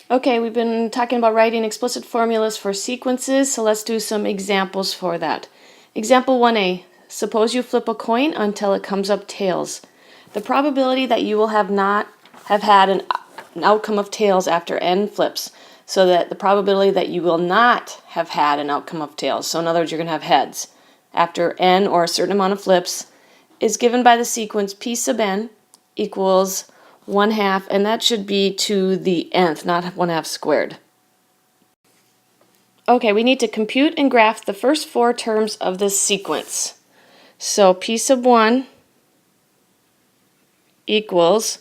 Okay, we've been talking about writing explicit formulas for sequences, so let's do some examples for that. Example 1a, suppose you flip a coin until it comes up tails. The probability that you will have had an outcome of tails after n flips, so that the probability that you will not have had an outcome of tails, so in other words, you're going to have heads, after n or a certain amount of flips, is given by the sequence p sub n equals 1/2, and that should be to the nth, not 1/2 squared. Okay, we need to compute and graph the first 4 terms of this sequence. So p sub 1 equals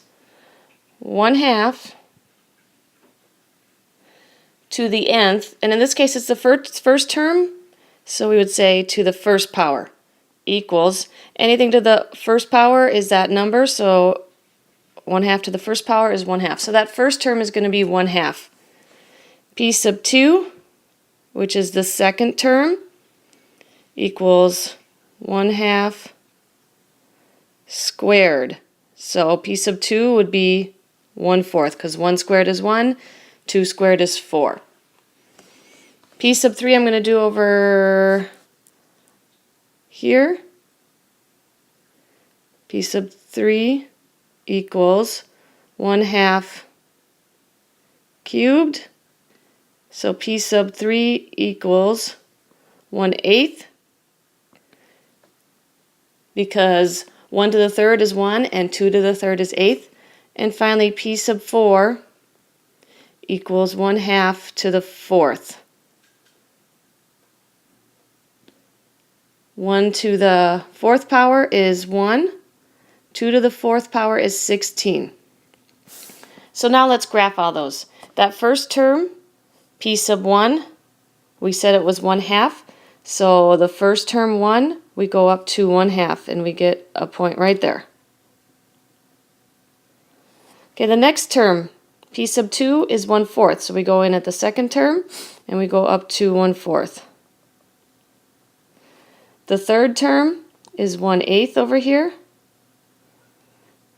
1/2 to the nth, and in this case it's the first term, so we would say to the first power equals, anything to the first power is that number, so 1/2 to the first power is 1/2. So that first term is going to be 1/2. P sub 2, which is the second term, equals 1/2 squared. So P sub 2 would be 1/4, because 1 squared is 1, 2 squared is 4. P sub 3 I'm going to do over here. P sub 3 equals 1/2 cubed. So P sub 3 equals 1/8, because 1 to the third is 1 and 2 to the third is 1/8. And finally P sub 4 equals 1/2 to the 4th. 1 to the 4th power is 1. 2 to the 4th power is 16. So now let's graph all those. That first term, P sub 1, we said it was 1/2. So the first term 1, we go up to 1/2 and we get a point right there. Okay, the next term, P sub 2 is 1/4. So we go in at the second term and we go up to 1/4. The third term is 1/8 over here.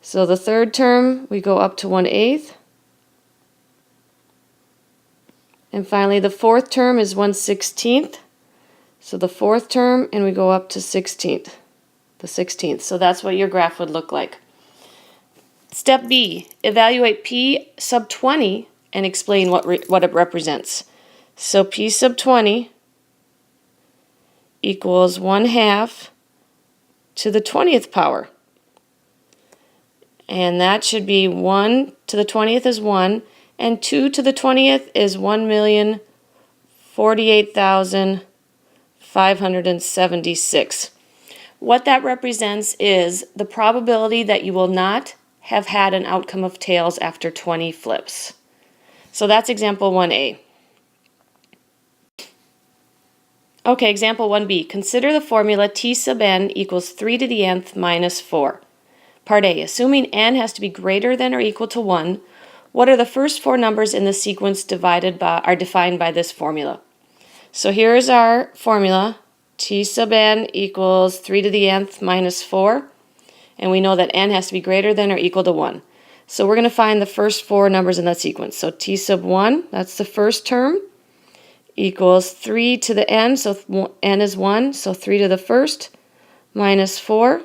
So the third term, we go up to 1/8. And finally, the fourth term is 1/16. So the fourth term, and we go up to 16th, the 16th. So that's what your graph would look like. Step B, evaluate P sub 20 and explain what it represents. So P sub 20 equals 1/2 to the 20th power. And that should be 1 to the 20th is 1, and 2 to the 20th is 1,048,576. What that represents is the probability that you will not have had an outcome of tails after 20 flips. So that's example 1A. Okay, example 1B. Consider the formula T sub n equals 3 to the nth minus 4. Part A, assuming n has to be greater than or equal to 1, what are the first 4 numbers in the sequence are defined by this formula? So here is our formula. T sub n equals 3 to the nth minus 4. And we know that n has to be greater than or equal to 1. So we're going to find the first 4 numbers in that sequence. So T sub 1, that's the first term, equals 3 to the n, so n is 1, so 3 to the first minus 4.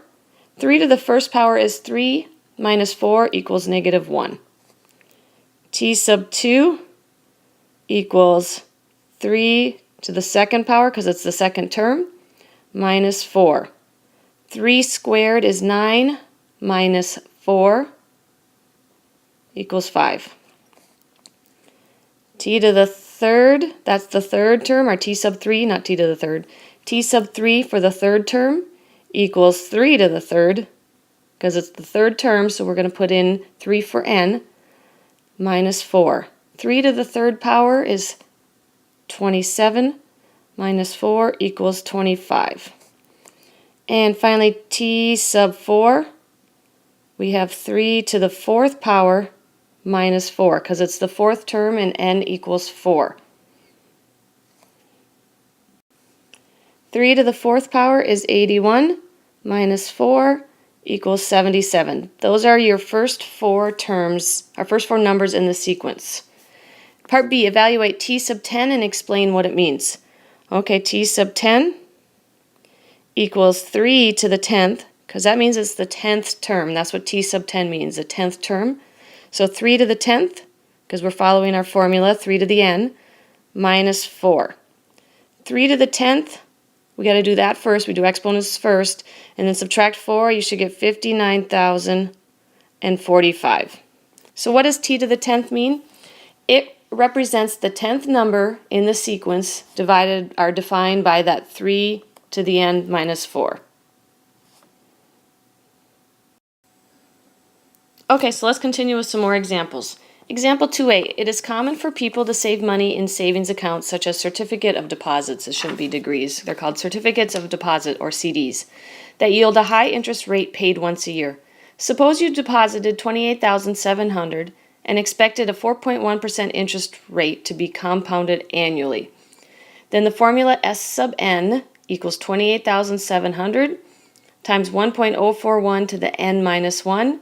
3 to the first power is 3, minus 4 equals -1. T sub 2 equals 3 to the second power, because it's the second term, minus 4. 3 squared is 9, minus 4 equals 5. T to the third, that's the third term, or T sub 3, not T to the third. T sub 3 for the third term equals 3 to the third, because it's the third term, so we're going to put in 3 for n, minus 4. 3 to the third power is 27, minus 4 equals 25. And finally, T sub 4, we have 3 to the 4th power minus 4, because it's the 4th term and n equals 4. 3 to the 4th power is 81, minus 4 equals 77. Those are your first 4 terms, our first 4 numbers in the sequence. Part B, evaluate t sub 10 and explain what it means. Okay, t sub 10 equals 3 to the 10th, because that means it's the 10th term. That's what t sub 10 means, the 10th term. So 3 to the 10th, because we're following our formula, 3 to the n, minus 4. 3 to the 10th, we got to do that first. We do exponents first, and then subtract 4. You should get 59,045. So what does t to the 10th mean? It represents the 10th number in the sequence defined by that 3 to the n minus 4. Okay, so let's continue with some more examples. Example 2a, it is common for people to save money in savings accounts such as certificate of deposits. It shouldn't be degrees. They're called certificates of deposit, or CDs, that yield a high interest rate paid once a year. Suppose you deposited $28,700 and expected a 4.1% interest rate to be compounded annually. Then the formula S sub n equals 28,700 times 1.041 to the n minus 1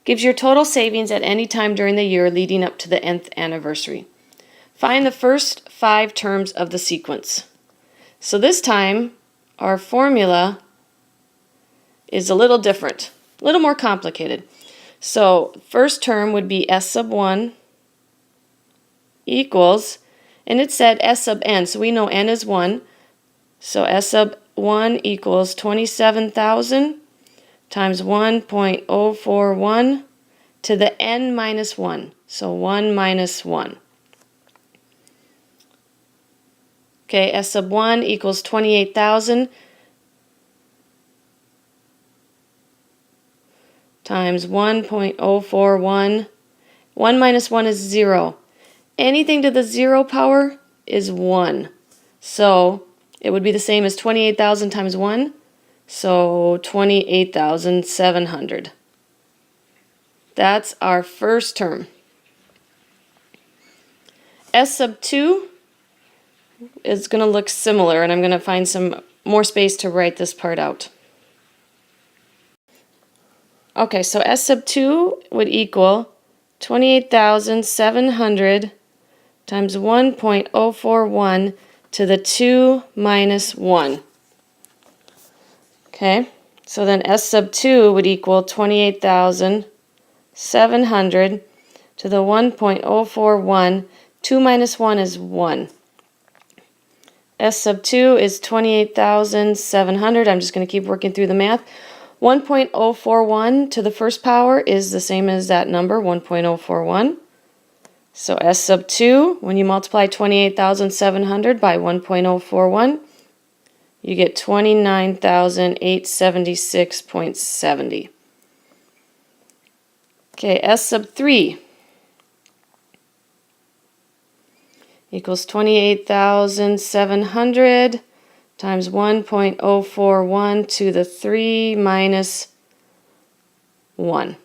gives your total savings at any time during the year leading up to the nth anniversary. Find the first 5 terms of the sequence. So this time, our formula is a little different, a little more complicated. So first term would be S sub 1 equals, and it said S sub n, so we know n is 1. So S sub 1 equals 27,000 times 1.041 to the n minus 1. So 1 minus 1. Okay, S sub 1 equals 28,000 times 1.041. 1 minus 1 is 0. Anything to the 0 power is 1. So it would be the same as 28,000 times 1. So 28,700. That's our first term. S sub 2 is going to look similar, and I'm going to find some more space to write this part out. Okay, so S sub 2 would equal 28,700 times 1.041 to the 2 minus 1. Okay, so then S sub 2 would equal 28,700 to the 1.041. 2 minus 1 is 1. S sub 2 is 28,700. I'm just going to keep working through the math. 1.041 to the first power is the same as that number, 1.041. So S sub 2, when you multiply 28,700 by 1.041, you get 29,876.70. Okay, S sub 3 equals 28,700 times 1.041 to the 3 minus 1,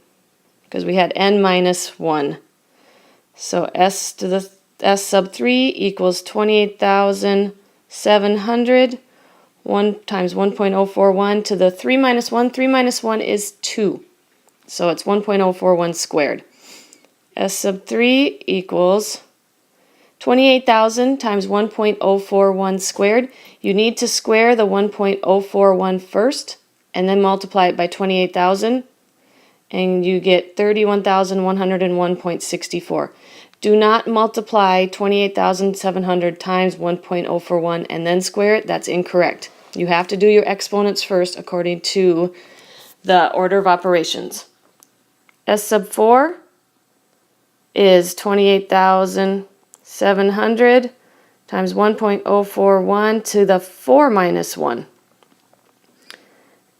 because we had n minus 1. So S sub 3 equals 28,700 1 times 1.041 to the 3 minus 1. 3 minus 1 is 2. So it's 1.041 squared. S sub 3 equals 28,000 times 1.041 squared. You need to square the 1.041 first and then multiply it by 28,000 and you get 31,101.64. Do not multiply 28,700 times 1.041 and then square it. That's incorrect. You have to do your exponents first according to the order of operations. S sub 4 is 28,700 times 1.041 to the 4 minus 1.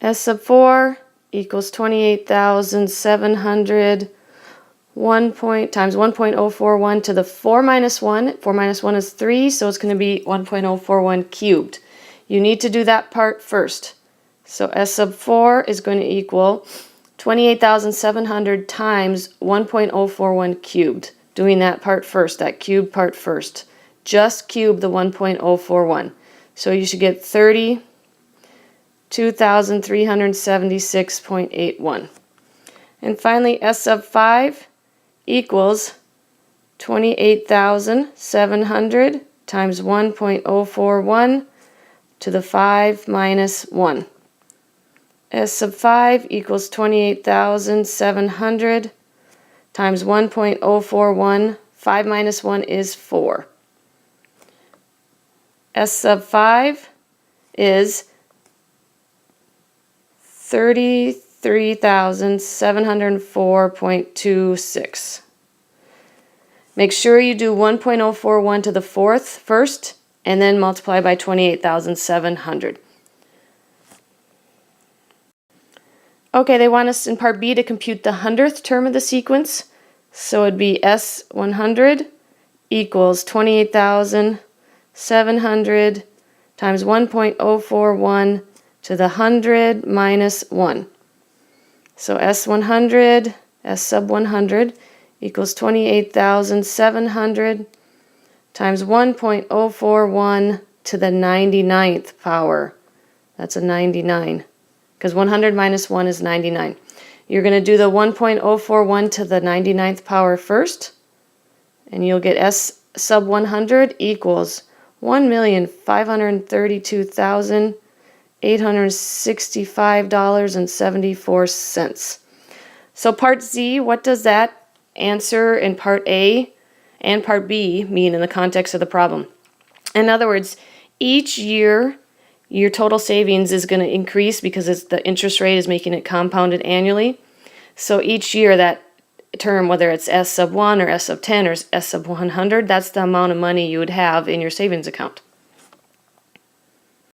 S sub 4 equals 28,700 times 1.041 to the 4 minus 1. 4 minus 1 is 3, so it's going to be 1.041 cubed. You need to do that part first. So S sub 4 is going to equal 28,700 times 1.041 cubed. Doing that part first, that cubed part first. Just cube the 1.041. So you should get 32,376.81. And finally, S sub 5 equals 28,700 times 1.041 to the 5 minus 1. S sub 5 equals 28,700 times 1.041. 5 minus 1 is 4. S sub 5 is 33,704.26. Make sure you do 1.041 to the 4th first, and then multiply by 28,700. Okay, they want us in part B to compute the 100th term of the sequence. So it'd be S100 equals 28,700 times 1.041 to the 100 minus 1. So S100, S sub 100 equals 28,700 times 1.041 to the 99th power. That's a 99, because 100 minus 1 is 99. You're going to do the 1.041 to the 99th power first, and you'll get S sub 100 equals 1,532,865.74. So part Z, what does that answer in part A and part B mean in the context of the problem? In other words, each year your total savings is going to increase because the interest rate is making it compounded annually. So each year that term, whether it's S sub 1 or S sub 10 or S sub 100, that's the amount of money you would have in your savings account.